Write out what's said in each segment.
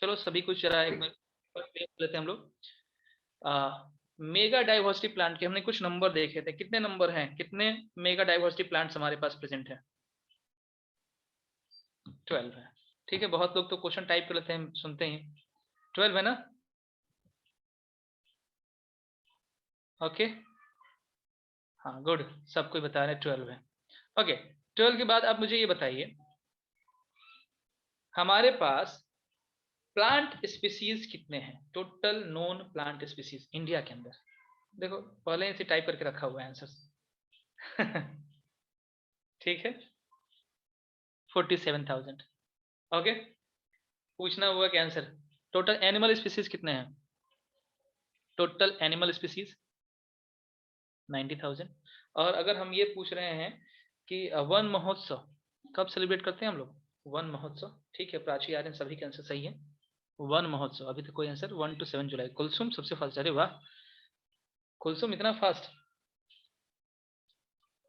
चलो सभी कुछ जरा एक मिनट लेते हैं हम लोग। मेगा डाइवर्सिटी प्लांट के हमने कुछ नंबर देखे थे, कितने नंबर हैं, कितने मेगा डाइवर्सिटी प्लांट्स हमारे पास प्रेजेंट है? 12 है। ठीक है, बहुत लोग तो क्वेश्चन टाइप कर लेते हैं सुनते ही। 12 है ना? ओके, हाँ गुड, सब कोई बता रहे हैं 12 है। ओके, 12 के बाद आप मुझे ये बताइए, हमारे पास प्लांट स्पीसीज कितने हैं, total known plant species India के अंदर? देखो पहले से टाइप करके रखा हुआ है आंसर। ठीक है, 47,000। ओके, पूछना हुआ क्या आंसर? टोटल एनिमल स्पीसीज कितने हैं? Total animal species 90,000। और अगर हम ये पूछ रहे हैं कि वन महोत्सव कब सेलिब्रेट करते हैं हम लोग? वन महोत्सव, ठीक है, प्राची आर्यन सभी के आंसर सही है। वन महोत्सव अभी तक कोई आंसर 1 to 7 जुलाई। कुलसुम सबसे फास्ट, अरे वाह कुलसुम इतना फास्ट,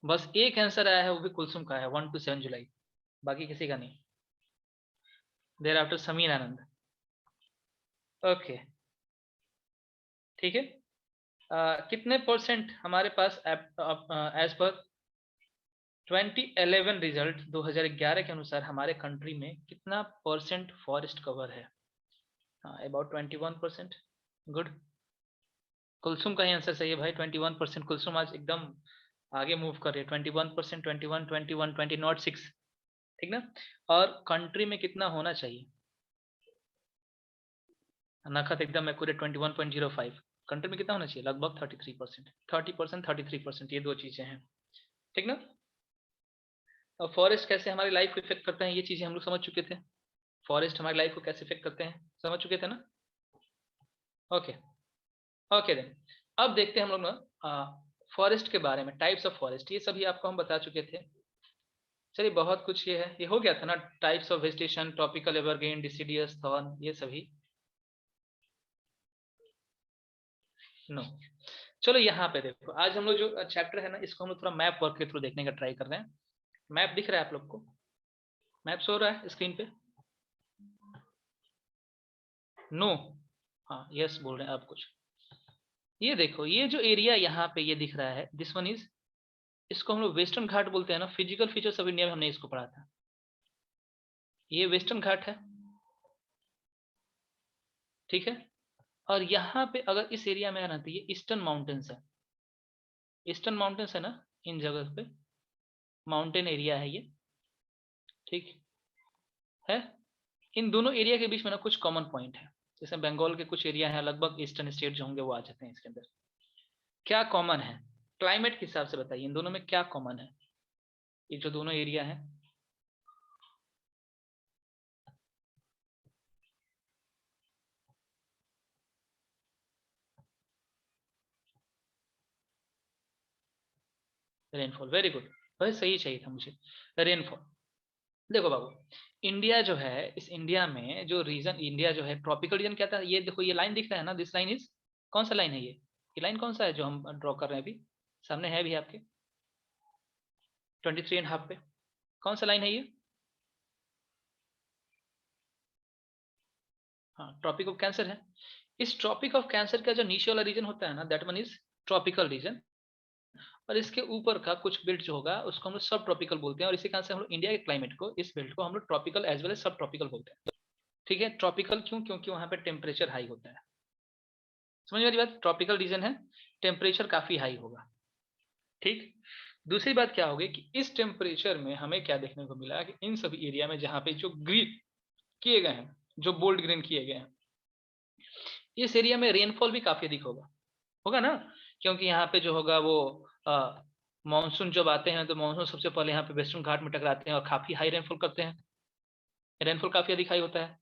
बस एक आंसर आया है वो भी कुलसुम का है, 1 to 7 जुलाई, बाकी किसी का नहीं। There after Sameer Anand. Okay, ठीक है। कितने परसेंट हमारे पास एज पर 2011 रिजल्ट 2011 के अनुसार हमारे कंट्री में कितना परसेंट फॉरेस्ट कवर है? अबाउट 21%। गुड, कुलसुम का ही आंसर सही है भाई, 21%। कुलसुम आज एकदम आगे मूव कर रही है, 21%, 21, 21, 20 नॉट 6, ठीक ना? और कंट्री में कितना होना चाहिए? नखत एकदम एक्यूरेट, 21.05। कंट्री में कितना होना चाहिए? लगभग 33%, 30%, 33%, ये दो चीजें हैं, ठीक ना? और फॉरेस्ट कैसे हमारी लाइफ को इफेक्ट करते हैं, ये चीजें हम लोग समझ चुके थे। फॉरेस्ट हमारी लाइफ को कैसे इफेक्ट करते हैं समझ चुके थे ना? ओके, ओके देन अब देखते हैं हम लोग ना फॉरेस्ट के बारे में, टाइप्स ऑफ फॉरेस्ट, ये सभी आपको हम बता चुके थे। चलिए बहुत कुछ ये है, ये हो गया था ना, types of vegetation, tropical evergreen, deciduous, thorn, ये सभी नो। चलो यहाँ पे देखो, आज हम लोग जो चैप्टर है ना, इसको हम लोग थोड़ा मैप वर्क के थ्रू देखने का ट्राई कर रहे हैं। मैप दिख रहा है आप लोग को? मैप शो रहा है स्क्रीन पे? नो, हाँ यस बोल रहे हैं आप कुछ। ये देखो, ये जो एरिया यहाँ पे ये दिख रहा है, दिस वन इज, इसको हम लोग वेस्टर्न घाट बोलते हैं ना। फिजिकल फीचर्स ऑफ इंडिया में हमने इसको पढ़ा था, ये वेस्टर्न घाट है, ठीक है। और यहाँ पे अगर इस एरिया में आना तो ये ईस्टर्न माउंटेन्स है, ईस्टर्न माउंटेन्स है ना, इन जगह पे माउंटेन एरिया है ये, ठीक है। इन दोनों एरिया के बीच में ना कुछ कॉमन पॉइंट है, जैसे बंगाल के कुछ एरिया है, लगभग ईस्टर्न स्टेट जो होंगे वो आ जाते हैं इसके अंदर। क्या कॉमन है क्लाइमेट के हिसाब से बताइए, इन दोनों में क्या कॉमन है, ये जो दोनों एरिया है? रेनफॉल, वेरी गुड, वही सही चाहिए था मुझे, रेनफॉल। देखो बाबू, इंडिया जो है, इस इंडिया में जो रीजन, इंडिया जो है ट्रॉपिकल रीजन क्या था, ये देखो ये लाइन दिख रहा है ना, दिस लाइन इज, कौन सा लाइन है ये लाइन कौन सा है जो हम ड्रॉ कर रहे हैं अभी? सामने है भी आपके 23.5 पे, कौन सा लाइन है ये? हाँ, ट्रॉपिक ऑफ कैंसर है। इस ट्रॉपिक ऑफ कैंसर का जो नीचे वाला रीजन होता है ना, that one is tropical region. और इसके ऊपर का कुछ बेल्ट जो होगा उसको हम लोग सब ट्रॉपिकल बोलते हैं, और इसी कारण से हम लोग इंडिया के क्लाइमेट को, इस बेल्ट को हम लोग ट्रॉपिकल एज वेल एज सब ट्रॉपिकल बोलते हैं, ठीक है। ट्रॉपिकल क्यों? क्योंकि वहां पे टेम्परेचर हाई होता है, समझ में आ रही बात? ट्रॉपिकल रीजन है, टेम्परेचर काफी हाई होगा, ठीक। दूसरी बात क्या होगी कि इस टेम्परेचर में हमें क्या देखने को मिला कि इन सभी एरिया में जहाँ पे जो ग्रीन किए गए हैं, जो बोल्ड ग्रीन किए गए हैं, इस एरिया में रेनफॉल भी काफी अधिक होगा, होगा ना? क्योंकि यहाँ पे जो होगा वो मानसून जब आते हैं तो मानसून सबसे पहले यहाँ पे वेस्टर्न घाट में टकराते हैं और काफी हाई रेनफॉल करते हैं, रेनफॉल काफी अधिक हाई होता है।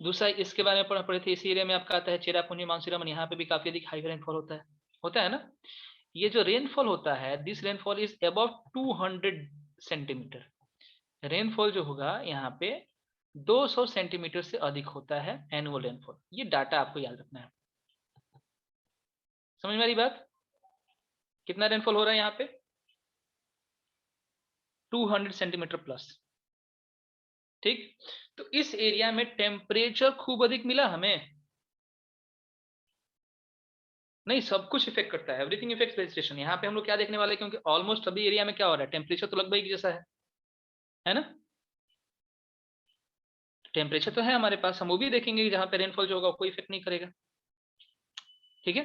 दूसरा इसके बारे में पढ़ पड़े थे, इसी एरिया में आपका आता है चेरापूंजी मानसीरामन, यहाँ पे भी काफी अधिक हाई रेनफॉल होता है ना। ये जो रेनफॉल होता है, this rainfall is about 200 centimetre. Rainfall जो होगा यहाँ पे 200 सेंटीमीटर से अधिक होता है एनुअल रेनफॉल, ये डाटा आपको याद रखना है, समझ में आ रही बात? कितना रेनफॉल हो रहा है यहाँ पे? 200 सेंटीमीटर प्लस, ठीक, तो इस एरिया में टेम्परेचर खूब अधिक मिला हमें, नहीं सब कुछ इफेक्ट करता है, एवरीथिंग इफेक्ट्स वेजिटेशन। यहाँ पे हम लोग क्या देखने वाले हैं, क्योंकि ऑलमोस्ट सभी एरिया में क्या हो रहा है, टेम्परेचर तो लगभग एक जैसा है ना, टेम्परेचर तो है हमारे पास, हम वो भी देखेंगे कि जहाँ पे रेनफॉल जो होगा कोई इफेक्ट नहीं करेगा, ठीक है।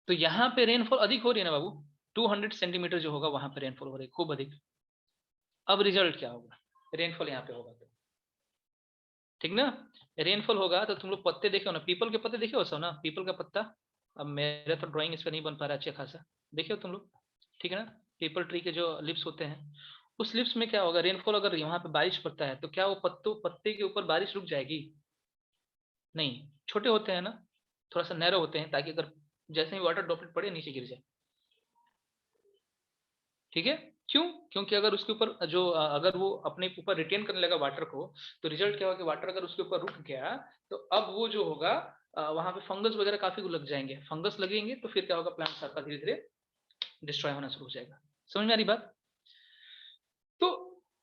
तो यहाँ पे रेनफॉल अधिक हो रही है ना बाबू, 200 सेंटीमीटर जो होगा वहां पे रेनफॉल हो रही है खूब अधिक। अब रिजल्ट क्या होगा, रेनफॉल यहाँ पे होगा तो, ठीक ना, रेनफॉल होगा तो तुम लोग पत्ते देखे हो ना, पीपल के पत्ते देखे हो सब ना, पीपल का पत्ता, अब मेरा तो ड्राइंग इस पर नहीं बन पा रहा अच्छा खासा, देखे हो तुम लोग, ठीक है ना, पीपल ट्री के जो लिप्स होते हैं, उस लिप्स में क्या होगा, रेनफॉल अगर वहां पे बारिश पड़ता है तो क्या वो पत्ते के ऊपर बारिश रुक जाएगी, नहीं, छोटे होते हैं ना, थोड़ा सा नैरो होते हैं, ताकि अगर जैसे ही वाटर ड्रॉपलेट पड़े नीचे गिर जाए, ठीक है। क्यों, क्योंकि अगर उसके ऊपर जो अगर वो अपने ऊपर रिटेन करने लगा वाटर को, तो रिजल्ट क्या होगा कि वाटर अगर उसके ऊपर रुक गया, तो अब वो जो होगा वहां पे फंगस वगैरह काफी लग जाएंगे, फंगस लगेंगे तो फिर क्या होगा, प्लांट्स आपका धीरे धीरे डिस्ट्रॉय होना शुरू हो जाएगा। समझ में आ रही बात। तो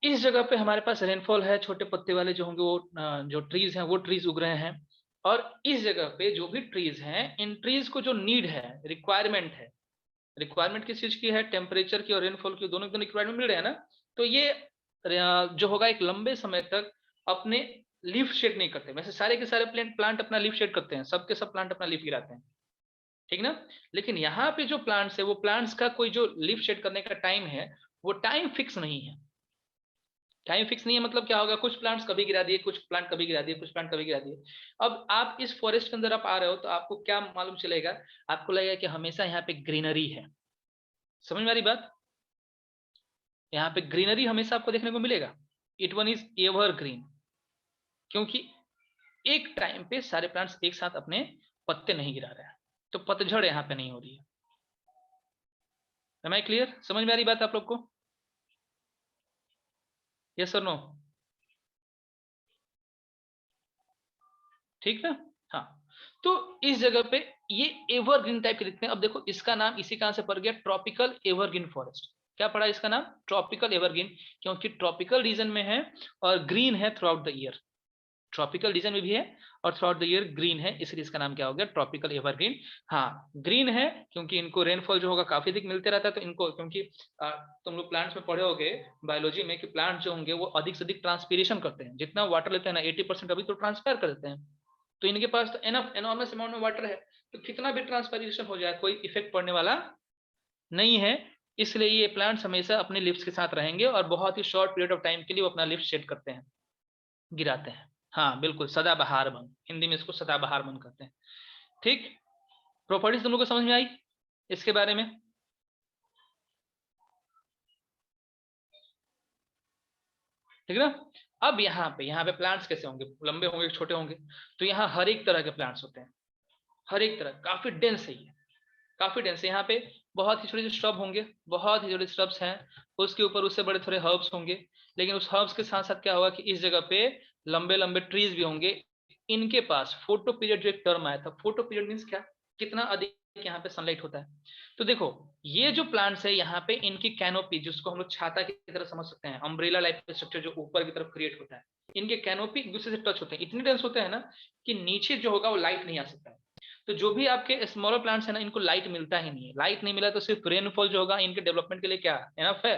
इस जगह पे हमारे पास रेनफॉल है, छोटे पत्ते वाले जो होंगे वो जो ट्रीज हैं वो ट्रीज उग रहे हैं, और इस जगह पे जो भी ट्रीज हैं, इन ट्रीज को जो नीड है, रिक्वायरमेंट है, रिक्वायरमेंट किस चीज की है, टेम्परेचर की और रेनफॉल की, दोनों की रिक्वायरमेंट मिल रहे हैं ना, तो ये जो होगा एक लंबे समय तक अपने लीफ शेड नहीं करते, वैसे सारे के सारे प्लांट अपना लीफ शेड करते हैं, सबके सब प्लांट अपना लीफ गिराते हैं, ठीक ना, लेकिन यहाँ पे जो प्लांट्स है वो प्लांट्स का कोई जो लीफ शेड करने का टाइम है, वो टाइम फिक्स नहीं है, टाइम फिक्स नहीं है, मतलब क्या होगा, कुछ प्लांट्स कभी गिरा दिए, कुछ प्लांट कभी गिरा दिए, कुछ प्लांट कभी गिरा दिए। अब आप इस फॉरेस्ट के अंदर आप आ रहे हो तो आपको क्या मालूम चलेगा, आपको लगेगा कि हमेशा यहाँ पे ग्रीनरी है, समझ में आ रही बात, यहाँ पे ग्रीनरी हमेशा आपको देखने को मिलेगा, it one is ever green, क्योंकि एक टाइम पे सारे प्लांट्स एक साथ अपने पत्ते नहीं गिरा रहे हैं, तो पतझड़ यहाँ पे नहीं हो रही है। एम आई क्लियर, समझ में आ रही बात आप लोग को, यस और नो, ठीक है। हाँ, तो इस जगह पे ये एवरग्रीन टाइप के दिखते हैं। अब देखो इसका नाम इसी कहां से पड़ गया, ट्रॉपिकल एवरग्रीन फॉरेस्ट, क्या पड़ा इसका नाम, ट्रॉपिकल एवरग्रीन, क्योंकि ट्रॉपिकल रीजन में है और ग्रीन है through out the year, tropical region में भी है और through out the year green है, इसलिए इसका नाम क्या हो गया, ट्रॉपिकल एवरग्रीन। हाँ, ग्रीन है क्योंकि इनको रेनफॉल जो होगा काफी अधिक मिलते रहता है, तो इनको, क्योंकि तुम लोग प्लांट्स में पढ़े होगे बायोलॉजी में कि प्लांट जो होंगे वो अधिक से अधिक ट्रांसपीरेशन करते हैं, जितना वाटर लेते हैं ना 80% अभी तो ट्रांसफर कर देते हैं, तो इनके पास तो एनफ एनॉर्मस अमाउंट में वाटर है, तो कितना भी ट्रांसपीरेशन हो जाए कोई इफेक्ट पड़ने वाला नहीं है, इसलिए ये प्लांट्स हमेशा अपने लिप्स के साथ रहेंगे और बहुत ही शॉर्ट पीरियड ऑफ टाइम के लिए वो अपना लिप्स शेड करते हैं, गिराते हैं। हाँ बिल्कुल, सदाबहार वन, हिंदी में इसको सदाबहार वन कहते हैं, ठीक। प्रॉपर्टीज तुम लोग को समझ में आई इसके बारे में, ठीक है ना। अब यहाँ पे प्लांट्स कैसे होंगे, लंबे होंगे छोटे होंगे, तो यहाँ हर एक तरह के प्लांट्स होते हैं, हर एक तरह, काफी डेंस है ये, काफी डेंस है यहाँ पे, बहुत ही छोटे छोटे श्रब होंगे, बहुत ही छोटे श्रब्स हैं, उसके ऊपर उससे बड़े थोड़े हर्ब्स होंगे, लेकिन उस हर्ब्स के साथ साथ क्या होगा कि इस जगह पे लंबे लंबे ट्रीज भी होंगे। इनके पास फोटो पीरियड जो एक टर्म आया था, फोटो पीरियड मीन्स क्या, कितना अधिक यहाँ पे सनलाइट होता है, तो देखो ये जो प्लांट्स है यहाँ पे, इनकी कैनोपी जिसको हम लोग छाता की तरह समझ सकते हैं, अम्ब्रेला लाइफ स्ट्रक्चर जो ऊपर की तरफ क्रिएट होता है, इनके कैनोपी एक दूसरे से टच होते हैं, इतने डेंस होते हैं ना कि नीचे जो होगा वो लाइट नहीं आ सकता है, तो जो भी आपके स्मॉलर प्लांट्स है ना, इनको लाइट मिलता ही नहीं है, लाइट नहीं मिला तो सिर्फ रेनफॉल जो होगा इनके डेवलपमेंट के लिए क्या एनफ है,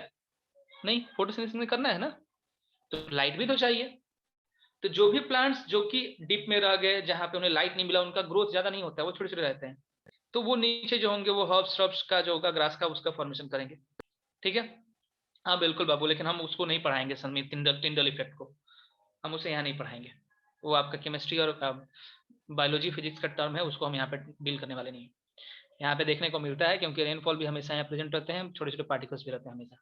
नहीं, फोटोसिंथेसिस में करना है ना, तो लाइट भी तो चाहिए। तो जो भी प्लांट्स जो कि डीप में रह गए, जहां पे उन्हें लाइट नहीं मिला, उनका ग्रोथ ज्यादा नहीं होता है, वो छोटे छोटे रहते हैं, तो वो नीचे जो होंगे वो हर्ब्स श्रब्स का जो होगा, ग्रास का, उसका फॉर्मेशन करेंगे, ठीक है। हाँ बिल्कुल बाबू, लेकिन हम उसको नहीं पढ़ाएंगे सन में, टिंडल टिंडल इफेक्ट को हम उसे यहाँ नहीं पढ़ाएंगे, वो आपका केमिस्ट्री और बायोलॉजी फिजिक्स का टर्म है, उसको हम यहाँ पे डील करने वाले नहीं। यहाँ पे देखने को मिलता है क्योंकि रेनफॉल भी हमेशा यहाँ प्रेजेंट रहते हैं, छोटे छोटे पार्टिकल्स भी रहते हैं हमेशा,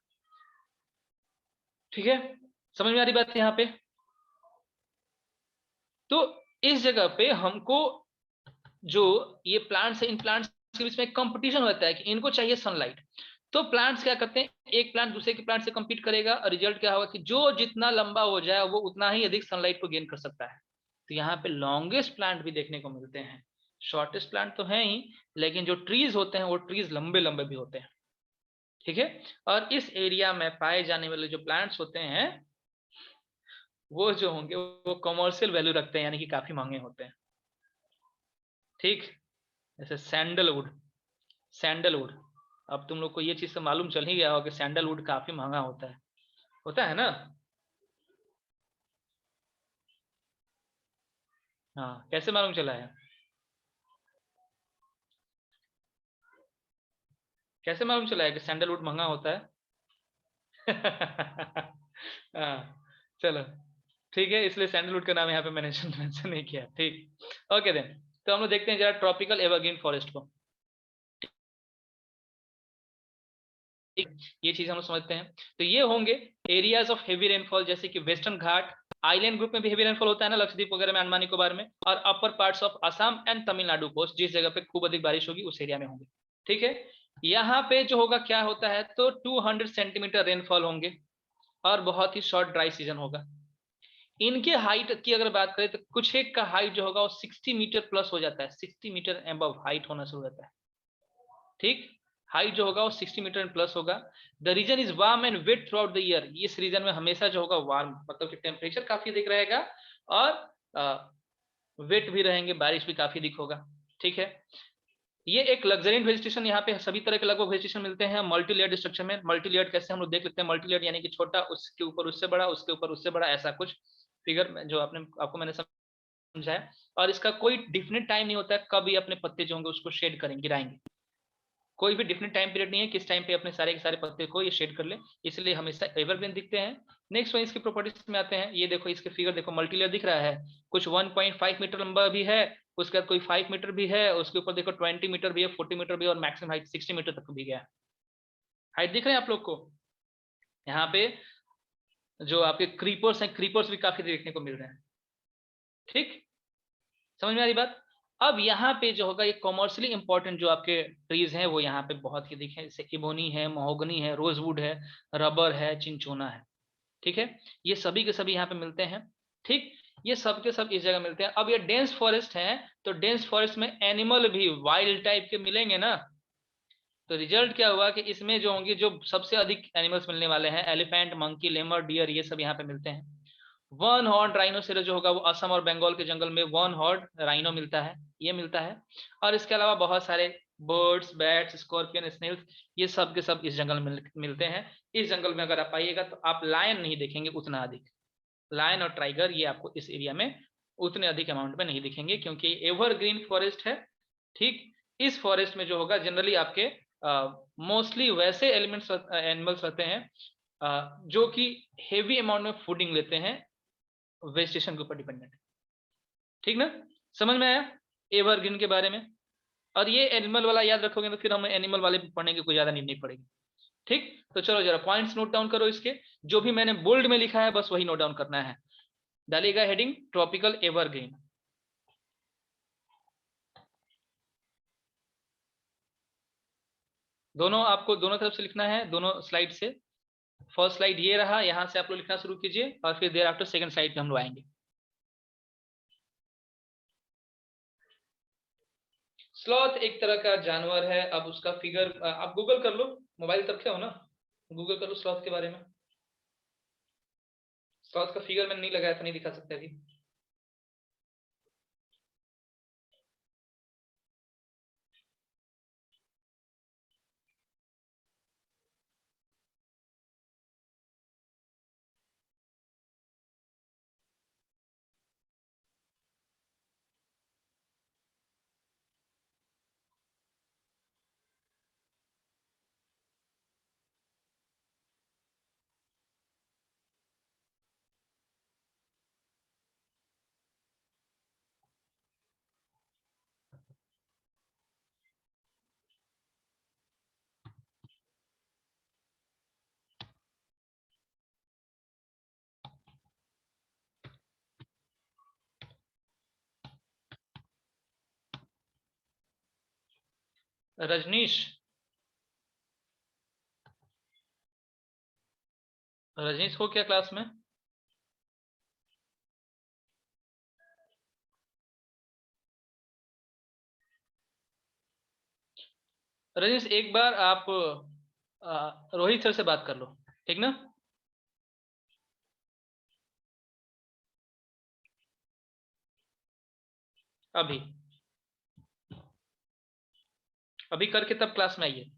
ठीक है, समझ में आ रही बात है यहाँ पे। तो इस जगह पे हमको जो ये प्लांट्स है, इन प्लांट्स के बीच में कंपटीशन होता है कि इनको चाहिए सनलाइट, तो प्लांट्स क्या करते हैं, एक प्लांट दूसरे के प्लांट से compete करेगा और रिजल्ट क्या होगा कि जो जितना लंबा हो जाए वो उतना ही अधिक सनलाइट को गेन कर सकता है, तो यहाँ पे लॉन्गेस्ट प्लांट भी देखने को मिलते हैं, शॉर्टेस्ट प्लांट तो है ही, लेकिन जो ट्रीज होते हैं वो ट्रीज लंबे लंबे भी होते हैं, ठीक है। और इस एरिया में पाए जाने वाले जो प्लांट्स होते हैं वो जो होंगे वो कमर्शियल वैल्यू रखते हैं, यानी कि काफी महंगे होते हैं। ठीक, जैसे सैंडलवुड, सैंडलवुड, अब तुम लोग को ये चीज तो मालूम चल ही गया होगा कि सैंडलवुड काफी महंगा होता है ना। हाँ, कैसे मालूम चला है? कैसे मालूम चला है कि सैंडलवुड महंगा होता है? हाँ, चलो ठीक है, इसलिए सैंडलवुड का नाम यहाँ पे मैंने मेंशन नहीं किया। ठीक, ओके देन। तो हम लोग देखते हैं जरा ट्रॉपिकल एवरग्रीन फॉरेस्ट को। ठीक, ये चीज हम लोग समझते हैं। तो ये होंगे एरियाज ऑफ हेवी रेनफॉल, जैसे कि वेस्टर्न घाट, आइलैंड ग्रुप में भी हेवी रेनफॉल होता है ना, लक्षद्वीप वगैरह में, अंडमान निकोबार में, और upper parts of Assam and Tamil Nadu coast, जिस जगह पे खूब अधिक बारिश होगी उस एरिया में होंगे। ठीक है, यहाँ पे जो होगा क्या होता है, तो 200 सेंटीमीटर रेनफॉल होंगे और बहुत ही शॉर्ट ड्राई सीजन होगा। इनके हाइट की अगर बात करें तो कुछ एक का हाइट जो होगा वो 60 मीटर प्लस हो जाता है, 60 मीटर एबव हाइट होना शुरू होता है। ठीक, हाइट जो होगा वो 60 मीटर प्लस होगा। The region is warm and wet throughout the year, इस रीजन में हमेशा जो होगा वार्म, मतलब कि टेम्परेचर काफी अधिक रहेगा और वेट भी रहेंगे, बारिश भी काफी अधिक होगा। ठीक है, ये एक लग्जरियंट वेजिटेशन, यहाँ पे सभी तरह के लगभग वेजिटेशन मिलते हैं मल्टी लेयर्ड स्ट्रक्चर में। मल्टी लेयर्ड कैसे हम लोग देख लेते हैं, मल्टी लेयर्ड यानी कि छोटा, उसके ऊपर उससे बड़ा, उसके ऊपर उससे बड़ा, ऐसा कुछ फिगर जो आपको मैंने समझाया। और इसका कोई डिफिनिट टाइम नहीं होता है कब ये अपने पत्ते जो होंगे उसको शेड करेंगे, गिराएंगे। कोई भी डिफिनिट टाइम पीरियड नहीं है किस टाइम पे अपने सारे के सारे पत्ते को ये शेड कर ले, इसलिए हमेशा एवरग्रीन दिखते हैं। नेक्स्ट वन इसकी प्रॉपर्टीज में आते हैं। ये देखो इसके फिगर देखो, मल्टी लेयर दिख रहा है, कुछ 1.5 मीटर लंबा भी है, उसके बाद कोई 5 मीटर भी है, उसके ऊपर देखो 20 मीटर भी है, 40 मीटर भी है, और मैक्सिमम हाइट 60 मीटर तक भी गया। हाइट दिख रहे हैं आप लोग को? यहाँ पे जो आपके क्रीपर्स हैं, क्रीपर्स भी काफी देखने को मिल रहे हैं। ठीक, समझ में आ रही बात? अब यहाँ पे जो होगा ये कॉमर्शियली इंपॉर्टेंट जो आपके ट्रीज हैं वो यहाँ पे बहुत ही दिखे, जैसे इबोनी है, महोगनी है, रोजवुड है, रबर है, चिंचोना है। ठीक है, ये सभी के सभी यहाँ पे मिलते हैं। ठीक, ये सब के सब इस जगह मिलते हैं। अब ये डेंस फॉरेस्ट है, तो डेंस फॉरेस्ट में एनिमल भी वाइल्ड टाइप के मिलेंगे ना। तो रिजल्ट क्या हुआ कि इसमें जो होंगे, जो सबसे अधिक एनिमल्स मिलने वाले हैं, एलिफेंट, मंकी, लेमर, डियर, ये सब यहाँ पे मिलते हैं। वन हॉर्न राइनोसेरस जो होगा वो असम और बंगाल के जंगल में वन हॉर्न राइनो मिलता है, ये मिलता है। और इसके अलावा बहुत सारे बर्ड्स, बैट्स, स्कॉर्पियन, स्नेल्स, ये सब के सब इस जंगल में मिलते हैं। इस जंगल में अगर आप आइएगा तो आप लायन नहीं देखेंगे उतना अधिक, लायन और टाइगर ये आपको इस एरिया में उतने अधिक अमाउंट में नहीं दिखेंगे, क्योंकि एवरग्रीन फॉरेस्ट है। ठीक, इस फॉरेस्ट में जो होगा जनरली आपके मोस्टली वैसे एलिमेंट्स, एनिमल्स रहते हैं जो कि हेवी अमाउंट में फूडिंग लेते हैं, वेजिटेशन के ऊपर डिपेंडेंट। ठीक ना, समझ में आया एवरग्रीन के बारे में? और ये एनिमल वाला याद रखोगे तो फिर हमें एनिमल वाले पढ़ने की कोई ज्यादा नीड नहीं पड़ेगी। ठीक, तो चलो जरा पॉइंट्स नोट डाउन करो इसके, जो भी मैंने बोल्ड में लिखा है बस वही नोट डाउन करना है। डालिएगा हेडिंग ट्रॉपिकल एवरग्रीन। दोनों आपको दोनों तरफ से लिखना है, दोनों स्लाइड से। फर्स्ट स्लाइड ये रहा, यहां से आप लोग लिखना शुरू कीजिए और फिर देर आफ्टर सेकंड स्लाइड पे हम लोग आएंगे। स्लॉथ एक तरह का जानवर है। अब उसका फिगर आप गूगल कर लो, मोबाइल तो रखे हो ना, गूगल कर लो स्लॉथ के बारे में। स्लॉथ का फिगर मैंने नहीं लगाया तो नहीं दिखा सकते अभी। रजनीश, रजनीश हो क्या क्लास में? रजनीश एक बार आप रोहित सर से बात कर लो, ठीक ना? अभी अभी करके तब क्लास में आइए।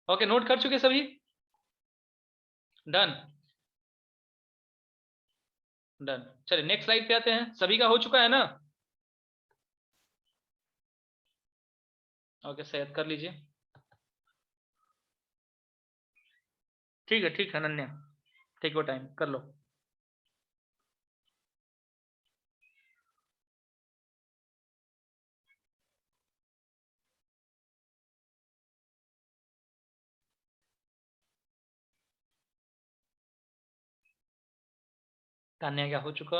ओके, नोट कर चुके सभी? डन। डन, चलिए नेक्स्ट स्लाइड पे आते हैं। सभी का हो चुका है ना? ओके, शायद कर लीजिए। ठीक है अनन्या, टेक योर टाइम, कर लो। तान्या क्या हो चुका?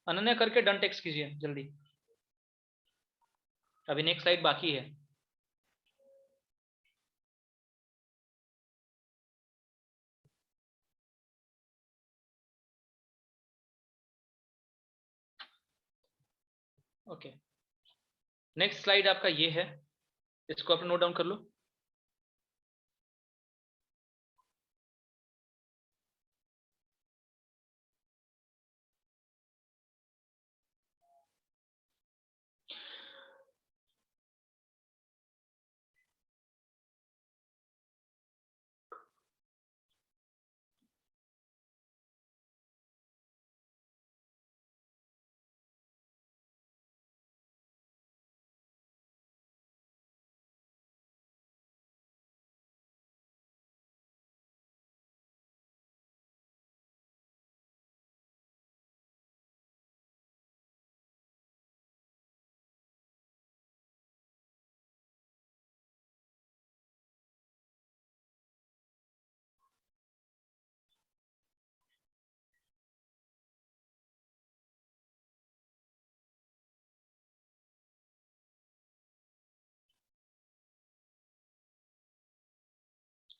अनन्या करके डन टेक्स्ट कीजिए जल्दी, अभी नेक्स्ट स्लाइड बाकी है। ओके, नेक्स्ट स्लाइड आपका ये है, इसको आप नोट डाउन कर लो।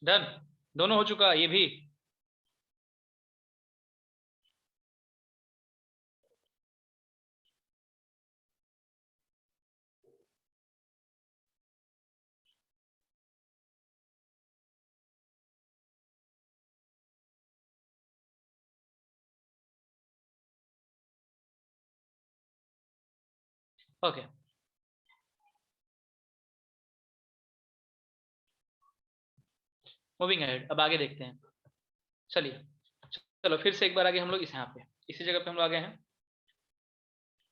डन, दोनों हो चुका ये भी। ओके, मूविंग अहेड, अब आगे देखते हैं। चलिए, चलो फिर से एक बार आगे हम लोग इस यहाँ पे इसी जगह पे हम लोग आ गए हैं।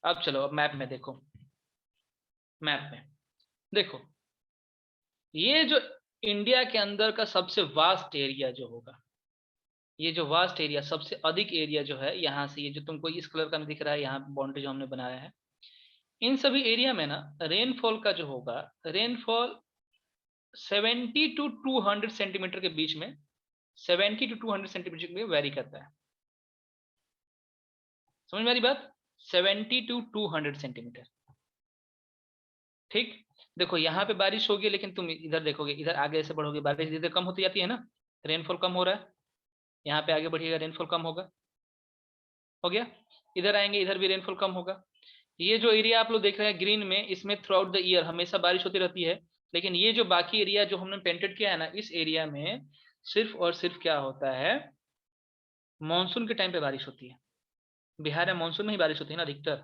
अब चलो, अब मैप में देखो। मैप में देखो, ये जो इंडिया के अंदर का सबसे वास्ट एरिया जो होगा, ये जो वास्ट एरिया, सबसे अधिक एरिया जो है, यहाँ से ये जो तुमको इस कलर का नहीं दिख रहा है, यहाँ बाउंड्री जो हमने बनाया है, इन सभी एरिया में ना रेनफॉल का जो होगा, रेनफॉल 70 to 200 सेंटीमीटर के बीच में, 70 to 200 सेंटीमीटर में वेरी करता है। समझ में आ रही बात? 70 to 200 सेंटीमीटर। ठीक, देखो यहाँ पे बारिश होगी, लेकिन तुम इधर देखोगे, इधर आगे ऐसे बढ़ोगे, बारिश धीरे कम होती जाती है ना, रेनफॉल कम हो रहा है। यहाँ पे आगे बढ़िएगा, रेनफॉल कम होगा, हो गया। इधर आएंगे, इधर भी रेनफॉल कम होगा। ये जो एरिया आप लोग देख रहे हैं ग्रीन में, इसमें थ्रू आउट द ईयर हमेशा बारिश होती रहती है, लेकिन ये जो बाकी एरिया जो हमने पेंटेड किया है ना, इस एरिया में सिर्फ और सिर्फ क्या होता है, मानसून के टाइम पे बारिश होती है। बिहार में मानसून में ही बारिश होती है ना अधिकतर,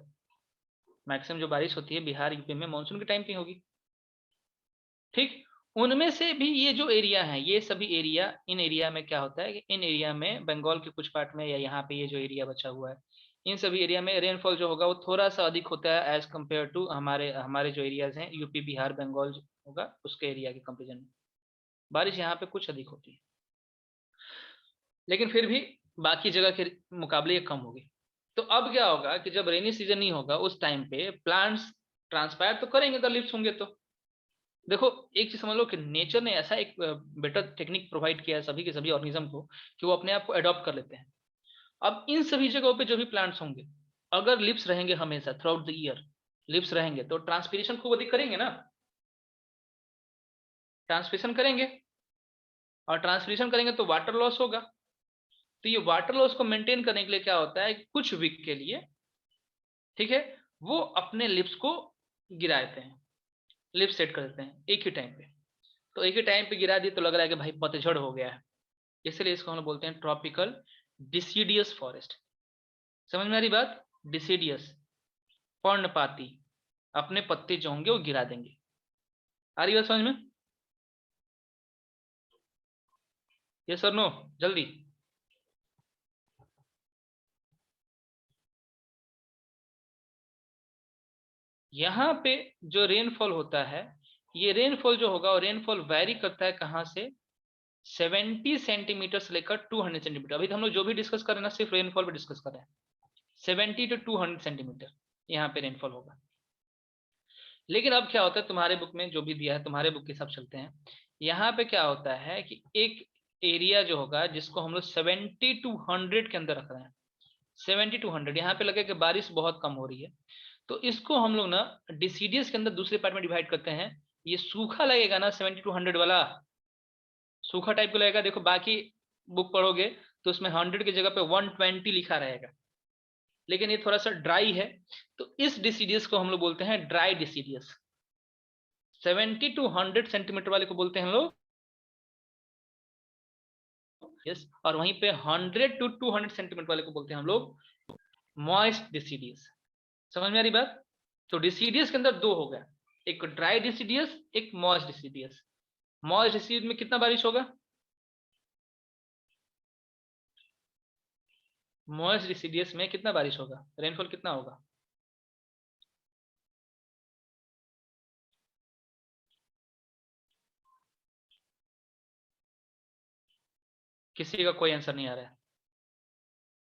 मैक्सिमम जो बारिश होती है बिहार यूपी में मानसून के टाइम पे होगी। ठीक, उनमें से भी ये जो एरिया है, ये सभी एरिया, इन एरिया में क्या होता है कि इन एरिया में बंगाल के कुछ पार्ट में या यहाँ पे ये जो एरिया बचा हुआ है, इन सभी एरिया में रेनफॉल जो होगा वो थोड़ा सा अधिक होता है एज कम्पेयर टू हमारे हमारे जो एरियाज हैं यूपी बिहार बंगाल जो होगा उसके एरिया के कंपेरिजन में बारिश यहाँ पे कुछ अधिक होती है, लेकिन फिर भी बाकी जगह के मुकाबले ये कम होगी। तो अब क्या होगा कि जब रेनी सीजन नहीं होगा उस टाइम पे प्लांट्स ट्रांसपायर तो करेंगे अगर लिप्स होंगे तो। देखो एक चीज समझ लो कि नेचर ने ऐसा एक बेटर टेक्निक प्रोवाइड किया है सभी के सभी ऑर्गेनिज्म को कि वो अपने आप को अडॉप्ट कर लेते हैं। अब इन सभी जगहों पे जो भी प्लांट्स होंगे, अगर लिप्स रहेंगे हमेशा through out the year, lips रहेंगे तो ट्रांसपीरेशन खूब अधिक करेंगे ना, ट्रांसपीरेशन करेंगे, और ट्रांसपीरेशन करेंगे तो वाटर लॉस होगा। तो ये वाटर लॉस को मेंटेन करने के लिए क्या होता है, कुछ वीक के लिए, ठीक है, वो अपने लिप्स को गिरा देते हैं, लिप्स सेट कर देते हैं एक ही टाइम पे। तो एक ही टाइम पे गिरा दिए तो लग रहा है कि भाई पतझड़ हो गया है, इसलिए इसको हम लोग बोलते हैं ट्रॉपिकल डिसीडियस फॉरेस्ट। समझ में आ रही बात, डिसीडियस, पर्णपाती, अपने पत्ते जो होंगे वो गिरा देंगे। आ रही बात समझ में, यस और नो, जल्दी। यहाँ पे जो रेनफॉल होता है, ये रेनफॉल जो होगा और रेनफॉल वैरी करता है कहाँ से, 70 सेंटीमीटर से लेकर 200 सेंटीमीटर। अभी तो हम लोग जो भी डिस्कस कर रहे हैं ना सिर्फ रेनफॉल पे डिस्कस कर रहे हैं। 70 to 200 सेंटीमीटर यहाँ पे रेनफॉल होगा। लेकिन अब क्या होता है, तुम्हारे बुक में जो भी दिया है तुम्हारे बुक के हिसाब चलते हैं, यहाँ पे क्या होता है कि एक एरिया जो होगा जिसको हम लोग 70 to 100 के अंदर रख रहे हैं, 70 to 100, यहाँ पे लगे कि बारिश बहुत कम हो रही है, तो इसको हम लोग ना डिसीडियस के अंदर दूसरे पार्ट में डिवाइड करते हैं। ये सूखा लगेगा ना 70 to 100 वाला, सूखा टाइप का लगेगा। देखो बाकी बुक पढ़ोगे तो उसमें 100 की जगह पे 120 लिखा रहेगा, लेकिन ये थोड़ा सा ड्राई है, तो इस डिसीडियस को हम लोग बोलते हैं ड्राई डिसीडियस। 70 to 100 सेंटीमीटर वाले को बोलते हैं हम लोग यस, और वहीं पे 100 to 200 सेंटीमीटर वाले को बोलते हैं हम लोग मॉइस्ट डिसीडियस। समझ में आ रही बात। तो डिसीडियस के अंदर दो हो गया, एक ड्राई डिसीडियस, एक मॉइस्ट डिसीडियस। मॉइस्ट डिसीडियस में कितना बारिश होगा, मॉइस्ट डिसीडियस में कितना बारिश होगा, रेनफॉल कितना होगा, किसी का कोई आंसर नहीं आ रहा है।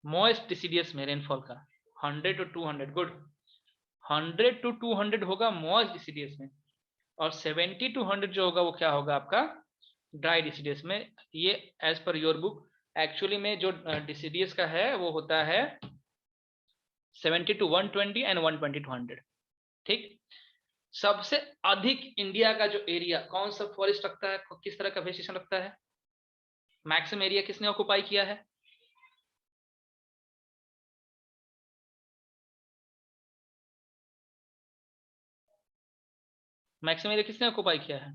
मॉइस्ट डिसीडियस में रेनफॉल का 100 to 200, गुड, 100 to 200 होगा मॉइस्ट डिसीडियस में, और 70 to 100 जो होगा वो क्या होगा आपका ड्राई डिसीडियस में। ये as per your book actually में जो डिसीडियस का है वो होता है 70 to 120 एंड 120 to 100। ठीक, सबसे अधिक इंडिया का जो एरिया कौन सा फॉरेस्ट रखता है, किस तरह का वेजिटेशन रखता है, मैक्सिमम एरिया किसने ऑक्युपाई किया है, मैक्सिमम एरिया किसने ऑक्युपाई किया है,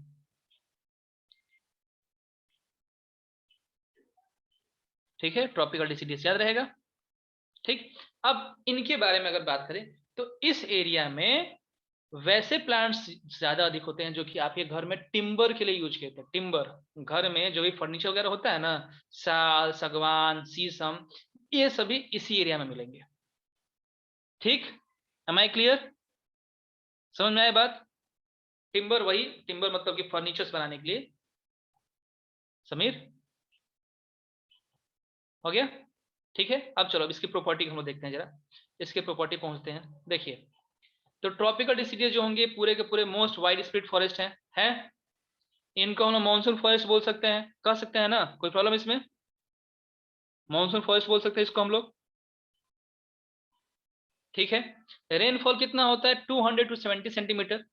ठीक है, ट्रॉपिकल डिसीडियस याद रहेगा। ठीक, अब इनके बारे में अगर बात करें तो इस एरिया में वैसे प्लांट्स ज्यादा अधिक होते हैं जो कि आपके घर में टिम्बर के लिए यूज करते हैं। टिम्बर, घर में जो भी फर्नीचर वगैरह होता है ना, साल, सागवान, शीशम, ये सभी इसी एरिया में मिलेंगे। ठीक, एम आई क्लियर, समझ में आया बात। टिम्बर, वही टिम्बर मतलब कि फर्नीचर्स बनाने के लिए। समीर, हो गया, ठीक है। अब चलो अब इसकी प्रॉपर्टी हम लोग देखते हैं जरा, इसके प्रॉपर्टी पहुंचते हैं। देखिए, तो ट्रॉपिकल डिसीडियस जो होंगे पूरे के पूरे मोस्ट वाइड स्प्रेड फॉरेस्ट हैं, इनको हम लोग मानसून फॉरेस्ट बोल सकते हैं, कह सकते हैं ना, कोई प्रॉब्लम इसमें, मानसून फॉरेस्ट बोल सकते हैं इसको हम लोग। ठीक है, रेनफॉल कितना होता है 200 to 70 सेंटीमीटर,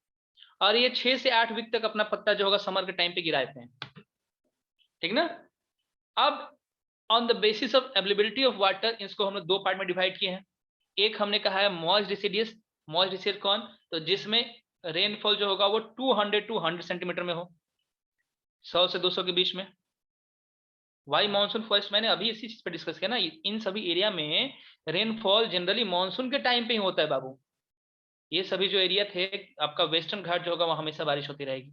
और ये 6 से 8 वीक तक अपना पत्ता जो होगा समर के टाइम पे गिराते हैं, ठीक ना। अब on the basis of availability of water इसको हमने दो पार्ट में डिवाइड किए हैं। एक हमने कहा है मॉइस्ट डिसीडियस, मॉइस्ट डिसीड कौन, तो जिसमें रेनफॉल जो होगा वो 200 टू 100 सेंटीमीटर में हो, 100 से 200 के बीच में। वाई मानसून फर्स्ट, मैंने अभी इसी चीज पे डिस्कस किया ना, इन सभी एरिया में रेनफॉल जनरली मानसून के टाइम पे ही होता है बाबू। ये सभी जो एरिया थे, आपका वेस्टर्न घाट जो होगा वहां हमेशा बारिश होती रहेगी,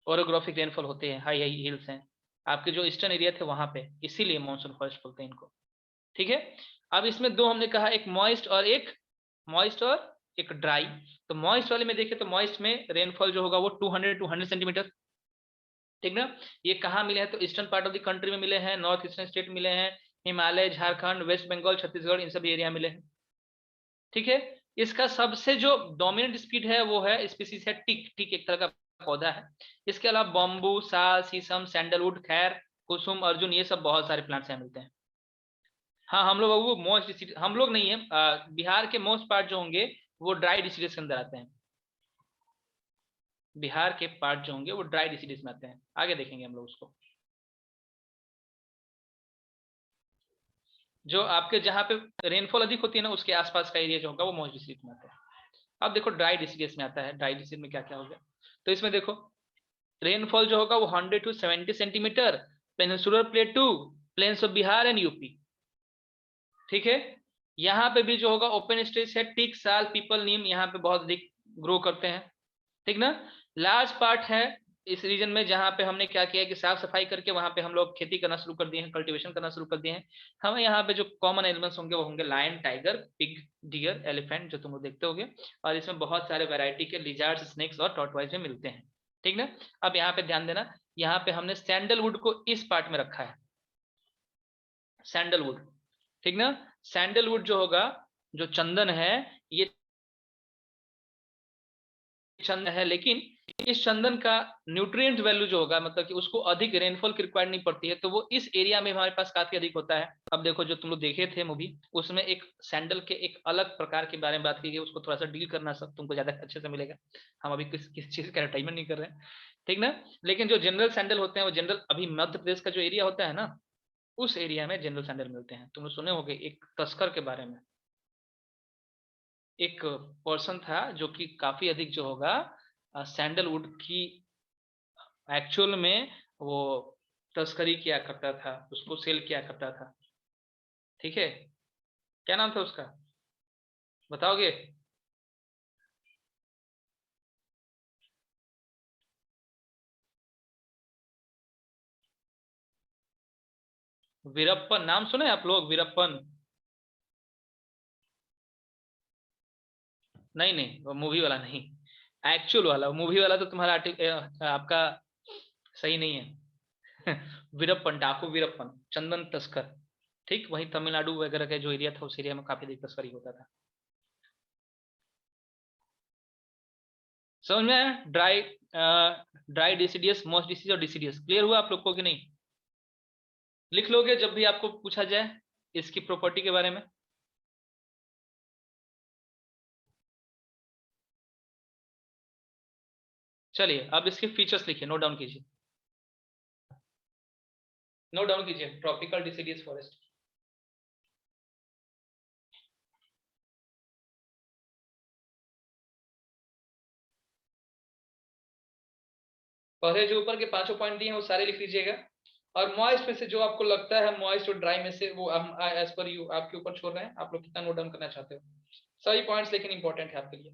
ओरोग्राफिक रेनफॉल होते हैं, हाई हाई हिल्स हैं। आपके जो ईस्टर्न एरिया थे वहां पे, इसीलिए मानसून फर्स्ट बोलते हैं इनको। ठीक है, अब इसमें दो हमने कहा, एक मॉइस्ट और एक ड्राई। तो मॉइस्ट वाले में देखें तो मॉइस्ट में रेनफॉल जो होगा वो 200 टू 100 सेंटीमीटर। ठीक ना, ये कहाँ मिले हैं, तो eastern part of the country में मिले हैं, नॉर्थ ईस्टर्न स्टेट मिले हैं, हिमालय, झारखंड, वेस्ट बंगाल, छत्तीसगढ़, इन सभी एरिया मिले हैं। ठीक है, इसका सबसे जो डोमिनेंट स्पीड है वो है, स्पीसीज है टीक। टीक एक तरह का पौधा है। इसके अलावा बम्बू, साल, शीशम, सैंडलवुड, खैर, कुसुम, अर्जुन, ये सब बहुत सारे प्लांट्स यहाँ मिलते हैं। हाँ, हम लोग वो मोस्ट, हम लोग नहीं है, बिहार के मोस्ट पार्ट जो होंगे वो ड्राई डिसीड्स के अंदर आते हैं। बिहार के पार्ट जो होंगे वो ड्राई डिसीड्स में आते हैं, आगे देखेंगे हम लोग उसको। जो आपके जहाँ पे रेनफॉल अधिक होती है ना, उसके आसपास का एरिया जो होगा वो मोस्ट डिसीड में आता है। अब देखो ड्राई डिसीड्स में आता है, ड्राई डिसीड में क्या क्या हो गया। तो इसमें देखो, रेनफॉल जो होगा वो 100 to 70 centimetre, peninsular plateau, plains of Bihar and UP. ठीक है, यहाँ पे भी जो होगा ओपन स्टेज है, टीक, साल, पीपल, नीम यहाँ पे बहुत अधिक ग्रो करते हैं। ठीक ना, लार्ज पार्ट है इस रीजन में, जहाँ पे हमने क्या किया कि साफ सफाई करके वहां पे हम लोग खेती करना शुरू कर दिए हैं, कल्टीवेशन करना शुरू कर दिए हैं। हमें यहाँ पे जो कॉमन एनिमल्स होंगे वो होंगे lion, tiger, pig, deer, elephant, जो तुम लोग देखते होगे। और इसमें बहुत सारे वैरायटी के लिजार्ड्स, स्नेक्स और टॉर्टवाइज भी मिलते हैं। ठीक ना, अब यहाँ पे ध्यान देना, यहाँ पे हमने सैंडलवुड को इस पार्ट में रखा है, सैंडलवुड। ठीक ना, सैंडलवुड जो होगा, जो चंदन है, ये चंदन है, लेकिन इस चंदन का न्यूट्रिएंट वैल्यू जो होगा, मतलब कि उसको अधिक रेनफॉल की रिक्वायर्ड नहीं पड़ती है, तो वो इस एरिया में हमारे पास काफी अधिक होता है। अब देखो, जो तुम लोग देखे थे मूवी, उसमें एक सैंडल के एक अलग प्रकार के बारे में बात की गई, उसको थोड़ा सा डील करना सब तुमको ज्यादा अच्छे से मिलेगा। हम अभी किस चीज का एडवर्टाइजमेंट नहीं कर रहे हैं, ठीक ना। लेकिन जो जनरल सैंडल होते हैं वो जनरल, अभी मध्य प्रदेश का जो एरिया होता है ना, उस एरिया में जनरल सैंडल मिलते हैं। तुमने सुने होंगे एक तस्कर के बारे में, एक पर्सन था जो कि काफी अधिक जो होगा सैंडलवुड की एक्चुअल में वो तस्करी किया करता था, उसको सेल किया करता था। ठीक है, क्या नाम था उसका, बताओगे? वीरप्पन, नाम सुने आप लोग, वीरप्पन? नहीं नहीं, वो मूवी वाला नहीं, एक्चुअल वाला। मूवी वाला तो तुम्हारा आपका सही नहीं है। वीरप्पन, डाकू वीरप्पन, चंदन तस्कर। ठीक, वही तमिलनाडु वगैरह का जो एरिया था, उस एरिया में काफी अधिक तस्करी होता था। समझ में आया? Dry, dry deciduous, most disease और डिसीडियस, क्लियर हुआ आप लोग को कि नहीं? लिख लोगे जब भी आपको पूछा जाए इसकी प्रॉपर्टी के बारे में। चलिए, अब इसके फीचर्स लिखिए, नोट डाउन कीजिए, नोट डाउन कीजिए, ट्रॉपिकल डिसीडियस फॉरेस्ट। पहले जो ऊपर के पांचों पॉइंट दिए हैं वो सारे लिख लीजिएगा। और मॉइस्ट में से जो आपको लगता है मॉइस्ट और ड्राई में से, वो हम एज पर यू आपके ऊपर छोड़ रहे हैं, आप लोग कितना नोट डाउन करना चाहते हो। सभी पॉइंट्स लेकिन इंपॉर्टेंट है आपके लिए।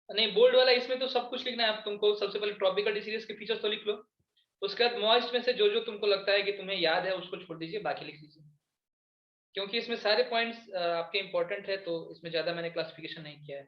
नहीं, बोल्ड वाला इसमें तो सब कुछ लिखना है, आप तुमको सबसे पहले ट्रॉपिकल डिसीज के फीचर्स तो लिख लो। उसके बाद मॉइस्ट में से जो जो तुमको लगता है कि तुम्हें याद है उसको छोड़ दीजिए, बाकी लिख लीजिए, क्योंकि इसमें सारे पॉइंट्स आपके इंपॉर्टेंट है, तो इसमें ज्यादा मैंने क्लासिफिकेशन नहीं किया है।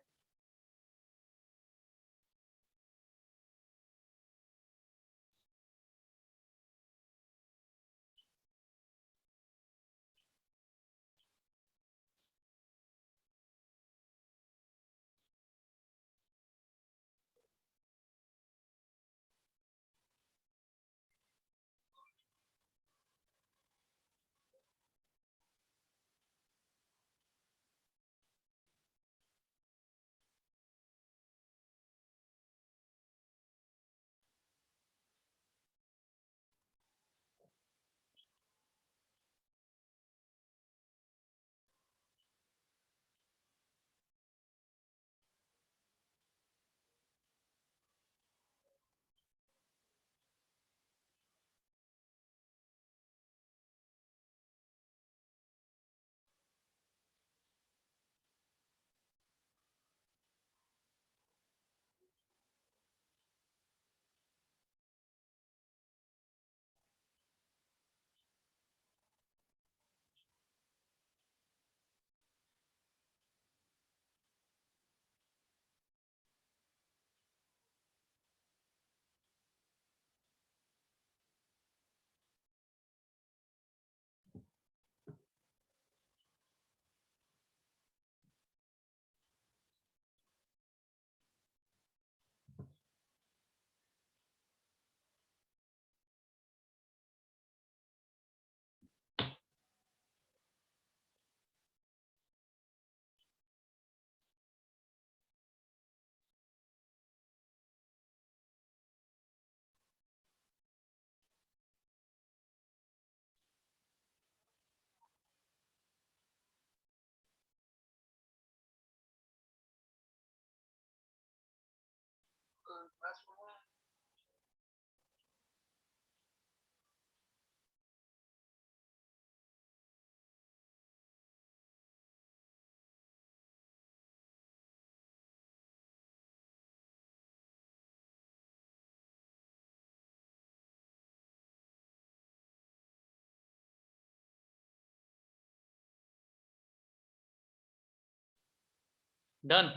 डन।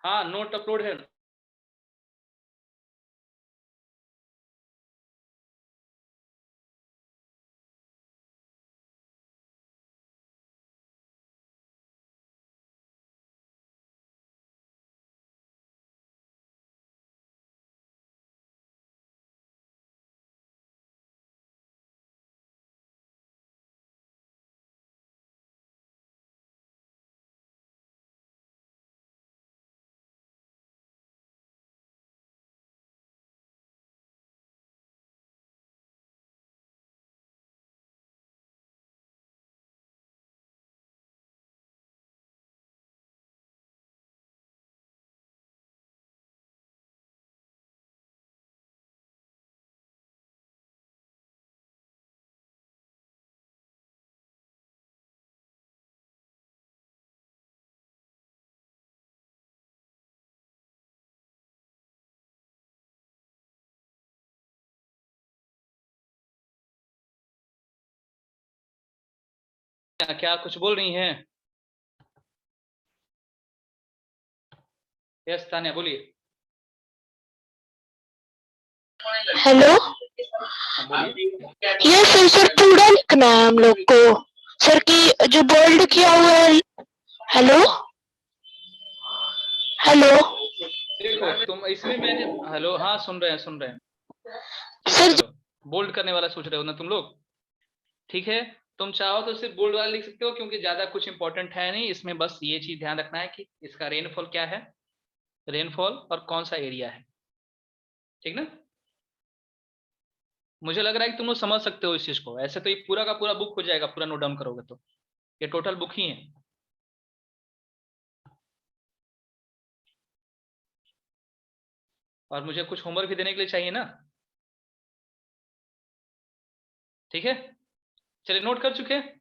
हाँ, नोट अपलोड है। क्या कुछ बोल रही हैं? यस तान्या, बोलिए। हेलो। हाँ, बोलिए। यस सर, सर पूरा लिखना है हम लोग को सर, की जो बोल्ड किया हुआ है। हेलो हेलो देखो तुम इसमें मैंने, हेलो, हाँ सुन रहे हैं, सुन रहे हैं। ठीक है, सर। चलो। बोल्ड करने वाला सोच रहे हो ना तुम लोग? ठीक है। तुम चाहो तो सिर्फ बोल्ड वाला लिख सकते हो, क्योंकि ज्यादा कुछ इंपॉर्टेंट है नहीं इसमें, बस ये चीज ध्यान रखना है कि इसका रेनफॉल क्या है, रेनफॉल और कौन सा एरिया है। ठीक ना? मुझे लग रहा है कि तुम लोग समझ सकते हो इस चीज को, ऐसे तो ये पूरा का पूरा बुक हो जाएगा, पूरा नोट डाउन करोगे तो। ये टोटल बुक ही है। और मुझे कुछ होमवर्क भी देने के लिए चाहिए ना, ठीक है। चलिए नोट कर चुके हैं,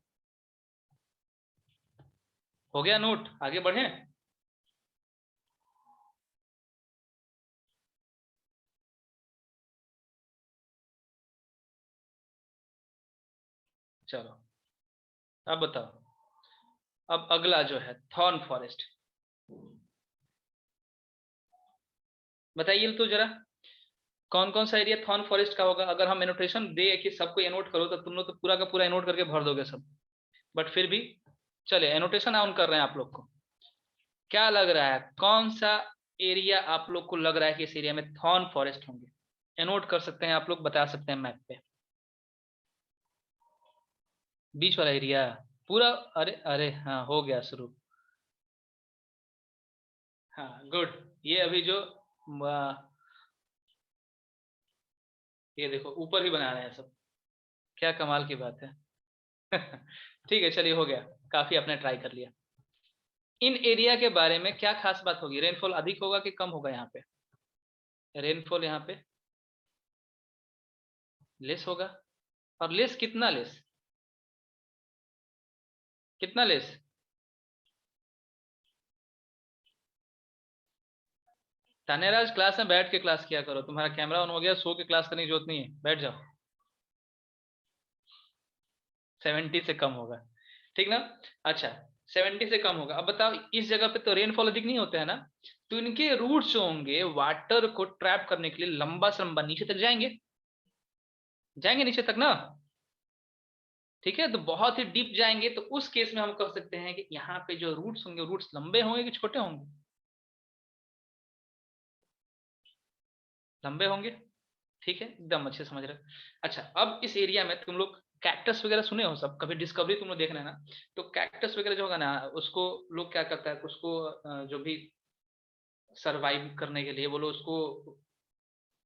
हो गया नोट, आगे बढ़े। चलो अब बताओ, अब अगला जो है थॉर्न फॉरेस्ट, बताइए तो जरा कौन कौन सा एरिया थॉर्न फॉरेस्ट का होगा। अगर हम एनोटेशन दे कि सबको एनोट करो तो तुम लोग तो पूरा का पूरा एनोट करके भर दोगे सब, बट फिर भी चलिए एनोटेशन ऑन कर रहे हैं आप लोग को। क्या लग रहा है, कौन सा एरिया आप लोग को लग रहा है कि इस एरिया में थॉर्न फॉरेस्ट होंगे? एनोट कर सकते हैं आप लोग, बता सकते हैं मैप पे। बीच वाला एरिया पूरा, अरे अरे हाँ हो गया शुरू। हाँ गुड, ये अभी जो ये देखो ऊपर ही बना रहे हैं सब, क्या कमाल की बात है। ठीक है चलिए हो गया, काफी आपने ट्राई कर लिया। इन एरिया के बारे में क्या खास बात होगी, रेनफॉल अधिक होगा कि कम होगा? यहाँ पे रेनफॉल यहाँ पे लेस होगा, और लेस कितना, लेस कितना लेस? तानेराज क्लास में बैठ के क्लास किया करो, तुम्हारा कैमरा ऑन हो गया, सो के क्लास करने की जरूरत नहीं है, बैठ जाओ। 70 से कम होगा, ठीक ना। अच्छा 70 से कम होगा। अब बताओ इस जगह पे तो रेनफॉल अधिक नहीं होता है ना, तो इनके रूट्स जो होंगे वाटर को ट्रैप करने के लिए लंबा से लंबा नीचे तक जाएंगे, जाएंगे नीचे तक ना, ठीक है। तो बहुत ही डीप जाएंगे, तो उस केस में हम कह सकते हैं कि यहाँ पे जो रूट्स होंगे, रूट्स लंबे होंगे कि छोटे होंगे? लंबे होंगे, ठीक है एकदम अच्छे समझ रहे हो। अच्छा अब इस एरिया में तुम लोग कैक्टस वगैरह सुने हो सब, कभी डिस्कवरी तुम लोग देखना है ना, तो कैक्टस वगैरह जो होगा ना, उसको लोग क्या करता है, उसको जो भी सरवाइव करने के लिए बोलो उसको,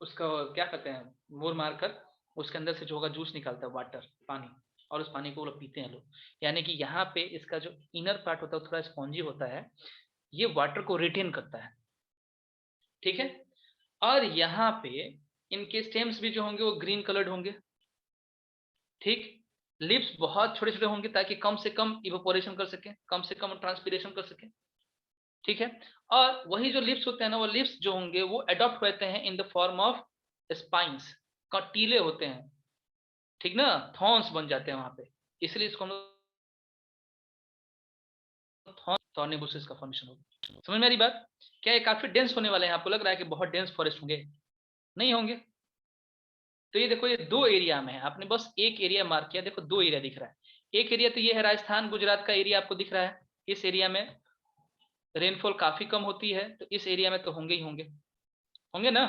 उसका क्या कहते हैं, मोर मार कर उसके अंदर से जो होगा जूस निकालता है, वाटर पानी, और उस पानी को वो लोग पीते हैं लोग। यानी कि यहाँ पे इसका जो इनर पार्ट होता है वो थोड़ा स्पॉन्जी होता है, ये वाटर को रिटेन करता है, ठीक है। और यहाँ पे इनके स्टेम्स भी जो होंगे वो ग्रीन कलर्ड होंगे, ठीक। लिप्स बहुत छोटे छोटे होंगे ताकि कम से कम इवेपोरेशन कर सके, कम से कम ट्रांसपीरेशन कर सके, ठीक है। और वही जो लिप्स होते हैं ना, वो लिप्स जो होंगे वो अडॉप्ट होते हैं in the form of spines, कटीले होते हैं, ठीक ना, थॉर्न्स बन जाते हैं वहां पे, इसलिए इसको हम थॉर्नी बुशेस का फॉर्मेशन होगा। समझ में आ रही बात? क्या ये काफी डेंस होने वाले हैं? आपको लग रहा है कि बहुत डेंस फॉरेस्ट होंगे? नहीं होंगे। तो ये देखो ये दो एरिया में है, आपने बस एक एरिया मार्क किया, देखो दो एरिया दिख रहा है। एक एरिया तो ये है राजस्थान गुजरात का एरिया आपको दिख रहा है, इस एरिया में रेनफॉल काफी कम होती है, तो इस एरिया में तो होंगे ही होंगे, होंगे ना।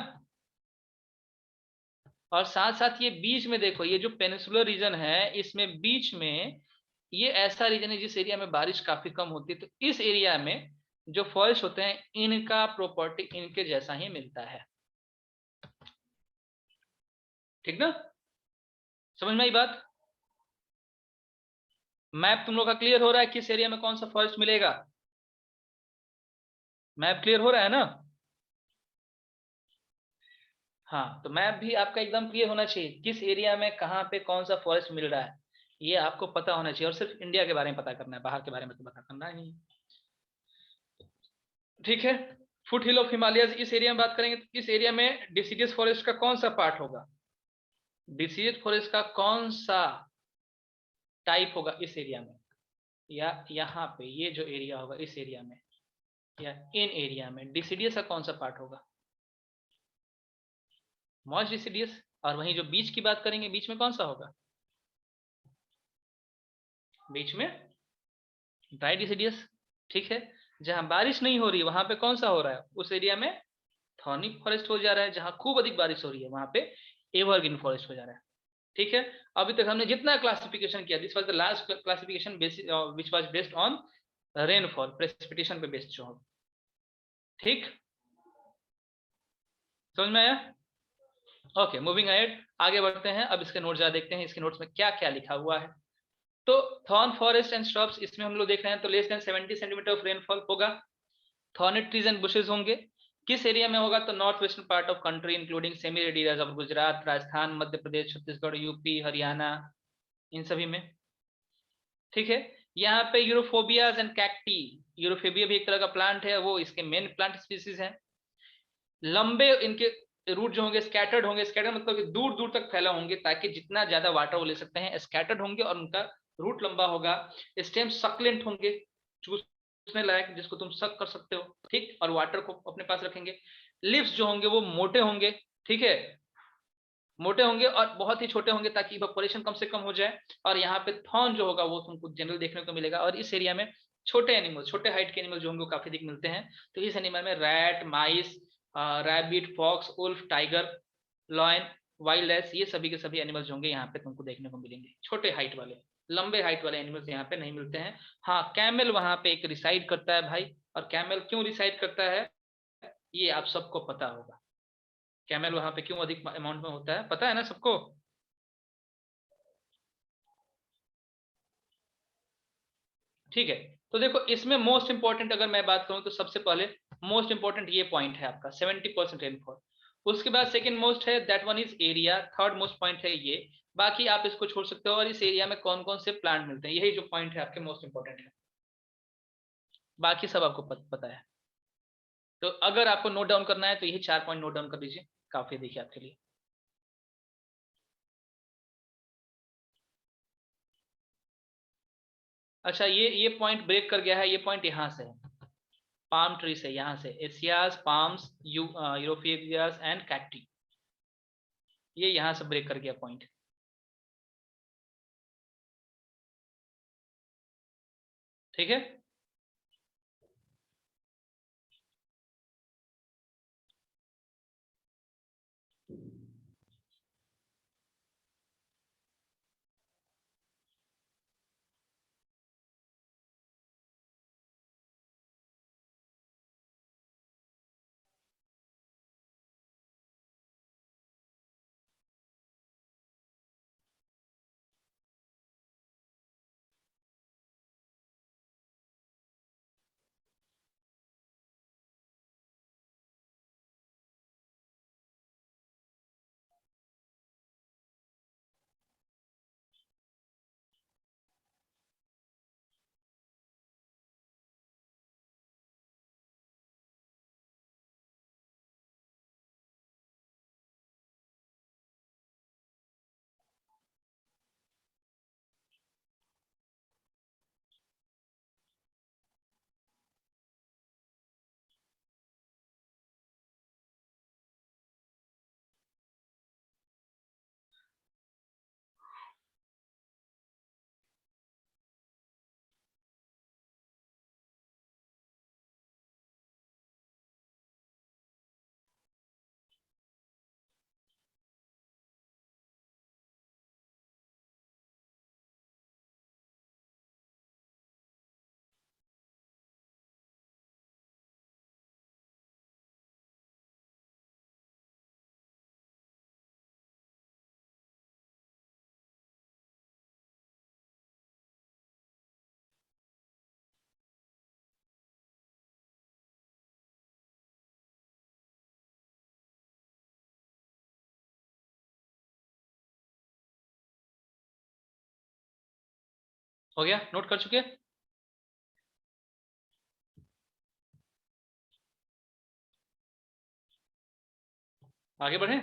और साथ साथ ये बीच में देखो, ये जो पेनिसुलर रीजन है इसमें बीच में ये ऐसा रीजन है जिस एरिया में बारिश काफी कम होती है, तो इस एरिया में जो फॉरेस्ट होते हैं इनका प्रॉपर्टी इनके जैसा ही मिलता है, ठीक ना। समझ में आई बात? मैप तुम लोग का क्लियर हो रहा है किस एरिया में कौन सा फॉरेस्ट मिलेगा? मैप क्लियर हो रहा है ना? हाँ तो मैप भी आपका एकदम क्लियर होना चाहिए, किस एरिया में कहाँ पे कौन सा फॉरेस्ट मिल रहा है, ये आपको पता होना चाहिए। और सिर्फ इंडिया के बारे में पता करना है, बाहर के बारे में तो पता करना ही नहीं, ठीक है। फुट हिल ऑफ हिमालयस इस एरिया में बात करेंगे, तो इस एरिया में डिसीडियस फॉरेस्ट का कौन सा पार्ट होगा, डिसीडियस फॉरेस्ट का कौन सा टाइप होगा इस एरिया में, या यहाँ पे ये जो एरिया होगा इस एरिया में, या इन एरिया में डिसीडियस का कौन सा पार्ट होगा? Moist deciduous. और वहीं जो बीच की बात करेंगे, बीच में कौन सा होगा? बीच में ड्राई डिसीडियस, ठीक है। जहां बारिश नहीं हो रही वहां पे कौन सा हो रहा है, उस एरिया में थॉर्नी फॉरेस्ट हो जा रहा है। जहां खूब अधिक बारिश हो रही है वहां पे एवरग्रीन फॉरेस्ट हो जा रहा है, ठीक है। अभी तक हमने जितना क्लासिफिकेशन किया, this was the last classification which was based on rainfall, precipitation पे बेस्ड जो हो, ठीक। समझ में आया? ओके मूविंग अहेड, आगे बढ़ते हैं। अब इसके नोट्स जरा देखते हैं, इसके नोट्स में क्या क्या लिखा हुआ है। तो थॉर्न फॉरेस्ट एंड श्रब्स इसमें हम लोग देख रहे हैं, तो less than 70 centimetre of rainfall होगा। थॉर्नेट ट्रीज एंड बुशेस होंगे, किस एरिया में होगा? तो north western part of country including semi arid areas of Gujarat, Rajasthan, Madhya Pradesh, Chhattisgarh, UP, Haryana, इन सभी में। ठीक है, यहाँ पे यूरोफोबियाज एंड कैक्टी, यूरोफोबिया भी एक तरह का प्लांट है, वो इसके मेन प्लांट स्पीसीज है। लंबे इनके रूट जो होंगे स्कैटर्ड होंगे, स्कैटर्ड मतलब कि दूर दूर तक फैला होंगे ताकि जितना ज्यादा वाटर वो ले सकते हैं, स्कैटर्ड होंगे और उनका रूट लंबा होगा। स्टेम सक्लेंट होंगे, चूसने लायक, जिसको तुम सक कर सकते हो, ठीक, और वाटर को अपने पास रखेंगे। लिव्स जो होंगे वो मोटे होंगे, ठीक है, मोटे होंगे और बहुत ही छोटे होंगे ताकि इवेपोरेशन कम से कम हो जाए। और यहाँ पे थॉर्न जो होगा वो तुमको जनरल देखने को मिलेगा। और इस एरिया में छोटे एनिमल, छोटे हाइट के एनिमल जो होंगे वो काफी दिख मिलते हैं। तो इस एनिमल में rat, mice, rabbit, fox, wolf, tiger, lion, wild ass, ये सभी के सभी एनिमल्स जो होंगे यहाँ पे तुमको देखने को मिलेंगे। छोटे हाइट वाले, लंबे हाइट वाले एनिमल्स यहाँ पे नहीं मिलते हैं। हाँ, कैमल वहां पे एक रिसाइड करता है भाई। और कैमल क्यों रिसाइड करता है ये आप सबको पता होगा। कैमल वहां पे क्यों अधिक अमाउंट में होता है, पता है ना सबको? ठीक है, तो देखो इसमें मोस्ट इंपॉर्टेंट अगर मैं बात करूं तो सबसे पहले मोस्ट इंपॉर्टेंट ये पॉइंट है आपका 70% रेनफॉल। उसके बाद सेकंड मोस्ट है that one is area, third most point है ये। बाकी आप इसको छोड़ सकते हो। और इस एरिया में कौन कौन से प्लांट मिलते हैं, यही जो पॉइंट है आपके मोस्ट इंपॉर्टेंट है। बाकी सब आपको पता है। तो अगर आपको नोट डाउन करना है तो यही 4 पॉइंट नोट डाउन कर दीजिए, काफी है देखिए आपके लिए। अच्छा, ये पॉइंट ब्रेक कर गया है, ये पॉइंट यहाँ से है, पाम ट्री से, यहाँ से एसियाज, पाम्स, यूरोफेबियास एंड कैक्टी, ये यहाँ से ब्रेक कर गया पॉइंट। ठीक है, हो गया, नोट कर चुके? आगे बढ़े।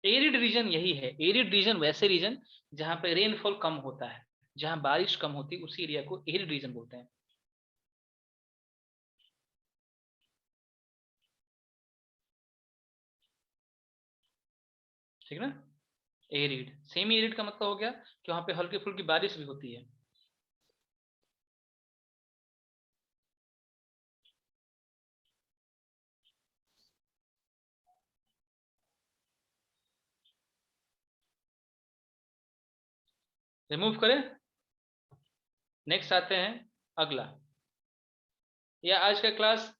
एरिड रीजन यही है, एरिड रीजन वैसे रीजन जहां पे रेनफॉल कम होता है, जहां बारिश कम होती है, उसी एरिया को एरिड रीजन बोलते हैं। ठीक ना, एरिड, सेमी एरिड का मतलब हो गया कि वहां पे हल्की फुल्की बारिश भी होती है। रिमूव करें, नेक्स्ट आते हैं अगला। या आज का क्लास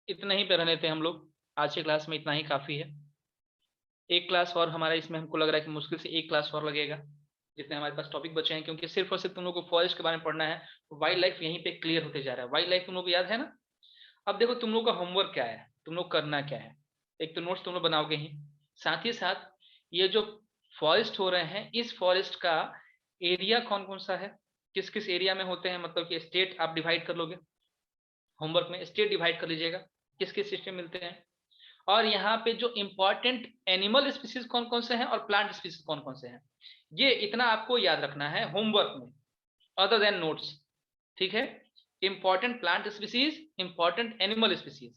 इतना ही पे रहने थे हम लोग, आज की क्लास में इतना ही काफी है। एक क्लास और हमारा इसमें हमको लग रहा है कि मुश्किल से एक क्लास और लगेगा, जितने हमारे पास टॉपिक बचे हैं, क्योंकि सिर्फ और सिर्फ तुम लोग को फॉरेस्ट के बारे में पढ़ना है। वाइल्ड लाइफ यहीं पे क्लियर होते जा रहा है। वाइल्ड लाइफ तुम लोग को याद है ना। अब देखो तुम लोग का होमवर्क क्या है, तुम लोग करना क्या है। एक तो नोट्स तुम लोग बनाओगे ही, साथ ही साथ ये जो फॉरेस्ट हो रहे हैं, इस फॉरेस्ट का एरिया कौन कौन सा है, किस किस एरिया में होते हैं, मतलब कि स्टेट आप डिवाइड कर लोगे होमवर्क में, स्टेट डिवाइड कर लीजिएगा किस किस सिस्टम मिलते हैं, और यहाँ पे जो इंपॉर्टेंट एनिमल स्पीसीज कौन कौन से हैं और प्लांट स्पीसीज कौन कौन से हैं, ये इतना आपको याद रखना है होमवर्क में, अदर देन नोट्स। ठीक है, important plant species, important animal species,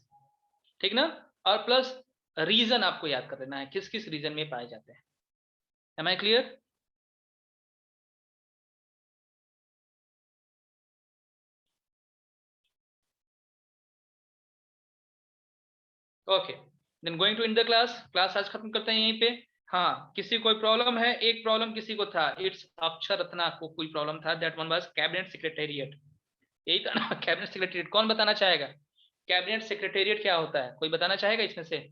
ठीक ना, और प्लस रीजन आपको याद कर लेना है किस किस रीजन में पाए जाते हैं। Am I clear? Okay, then going to in the class. Class आज खत्म करते हैं यहीं पे। हाँ, किसी कोई प्रॉब्लम है? एक प्रॉब्लम किसी को था, इट्स अक्षर रत्ना को कोई प्रॉब्लम था, that one was cabinet secretariat. यही था ना कैबिनेट सेक्रेटेरिएट। कौन बताना चाहेगा कैबिनेट सेक्रेटेरिएट क्या होता है? कोई बताना चाहेगा इसमें से?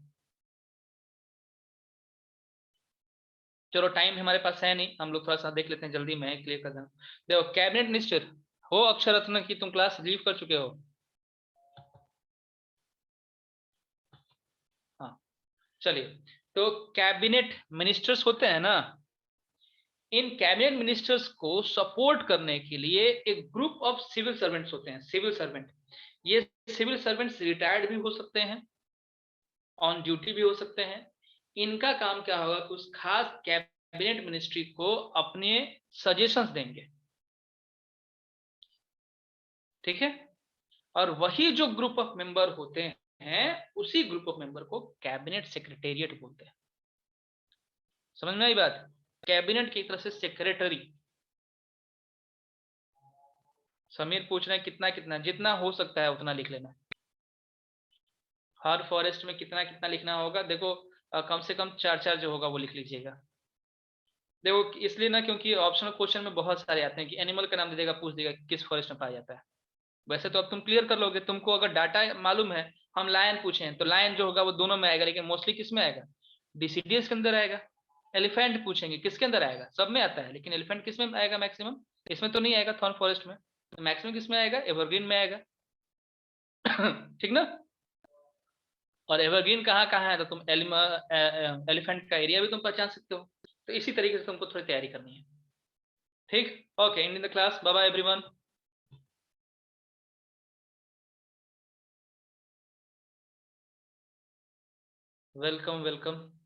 चलो टाइम हमारे पास है नहीं, हम लोग थोड़ा सा देख लेते हैं, जल्दी मैं क्लियर कर दूं। देखो कैबिनेट मिनिस्टर हो अक्षर रत्न की, तुम क्लास लीव कर चुके हो। हाँ चलिए, तो कैबिनेट मिनिस्टर्स होते हैं ना, इन कैबिनेट मिनिस्टर्स को सपोर्ट करने के लिए एक ग्रुप ऑफ सिविल सर्वेंट्स होते हैं। सिविल सर्वेंट, ये सिविल सर्वेंट्स रिटायर्ड भी हो सकते हैं, ऑन ड्यूटी भी हो सकते हैं। इनका काम क्या होगा कि उस खास कैबिनेट मिनिस्ट्री को अपने सजेशंस देंगे, ठीक है, और वही जो ग्रुप ऑफ मेंबर होते हैं, उसी ग्रुप ऑफ मेंबर को कैबिनेट सेक्रेटेरिएट बोलते हैं। समझ में आई बात? कैबिनेट की एक तरह से सेक्रेटरी। समीर पूछ रहे हैं कितना कितना, जितना हो सकता है उतना लिख लेना। हर फॉरेस्ट में कितना कितना लिखना होगा, देखो कम से कम चार चार जो होगा वो लिख लीजिएगा। देखो इसलिए ना, क्योंकि ऑप्शनल क्वेश्चन में बहुत सारे आते हैं कि एनिमल का नाम दे देगा, पूछ देगा किस फॉरेस्ट में पाया जाता है। वैसे तो अब तुम क्लियर कर लोगे, तुमको अगर डाटा मालूम है, हम लायन पूछे हैं तो लायन जो होगा वो दोनों में आएगा, लेकिन मोस्टली किस में आएगा? डीसीडीएस के अंदर आएगा। एलिफेंट पूछेंगे किसके अंदर आएगा? सब में आता है, लेकिन एलिफेंट किस में आएगा मैक्सिमम? इसमें तो नहीं आएगा, थॉर्न फॉरेस्ट में। तो मैक्सिमम किस में आएगा? एवरग्रीन में आएगा ठीक ना। और एवरग्रीन कहाँ कहाँ है, तो तुम एलिफेंट का एरिया भी तुम पहचान सकते हो। तो इसी तरीके से तुमको थोड़ी तैयारी करनी है। ठीक, okay, and in the class, bye bye everyone. Welcome welcome.